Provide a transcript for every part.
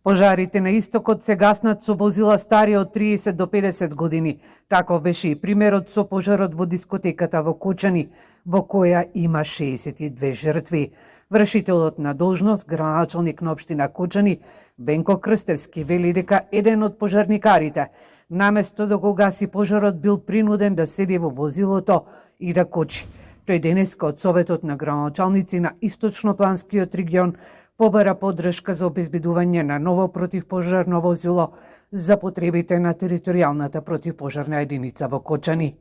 Пожарите на истокот се гаснат со возила стари од 30 до 50 години. Таков беше и примерот со пожарот во дискотеката во Кочани, во која има 62 жртви. Вршителот на должност, градоначалник на општина Кочани, Бенко Крстевски, вели дека еден од пожарникарите, наместо да го гаси пожарот, бил принуден да седи во возилото и да кочи. Тој денеска од Советот на градоначалници на Источнопланскиот регион побара поддршка за обезбедување на ново противпожарно возило за потребите на територијалната противпожарна единица во Кочани.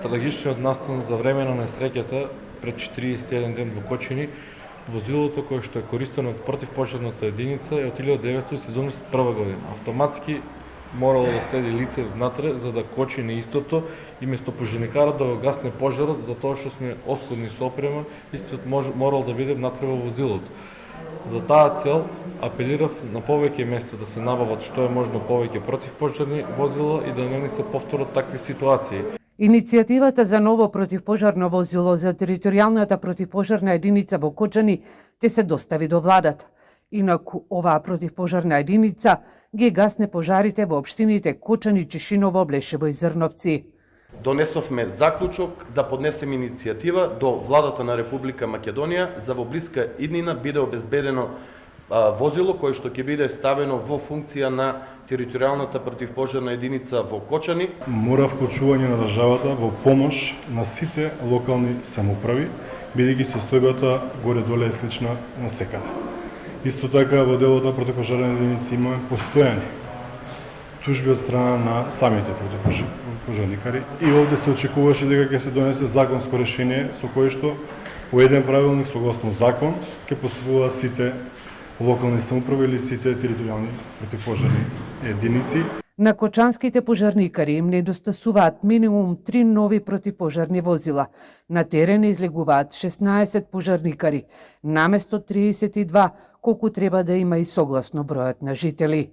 Трагичниот настан за време на несреќата пред 41 ден во Кочани, возилото кое што е користено од противпожарната единица е од 1971 година. Автоматски морало да седи лице внатре за да кочи на истото и место пожарникарот да го гасне пожарот, затоа што сме оскудни со опрема, истот морал да биде внатре во возилото. За таа цел апелирав на повеќе места да се набават што е можно повеќе противпожарни возила и да не ни се повторат такви ситуации. Иницијативата за ново противпожарно возило за територијалната противпожарна единица во Кочани ќе се достави до владата. Инаку оваа противпожарна единица ги гасне пожарите во општините Кочани, Чешиново, Блешево и Зрновци. Донесовме заклучок да поднесеме иницијатива до владата на Република Македонија за во блиска иднина биде обезбедено возило кое што ќе биде ставено во функција на територијалната противпожарна единица во Кочани. Мора вклучување на државата во помош на сите локални самоуправи, бидејќи состојбата горе-доле е слична на секаде. Исто така во делот на противпожарна единици имаме постојани тужби од страна на самите противпожарникари и овде се очекуваше дека ќе се донесе законско решение со кое што по еден правилник согласно закон ќе постапуваат сите локални самоуправи или сите територијални противпожарни единици. На кочанските пожарникари им недостасуваат минимум 3 нови противпожарни возила. На терен излегуваат 16 пожарникари, наместо 32, колку треба да има и согласно бројот на жители.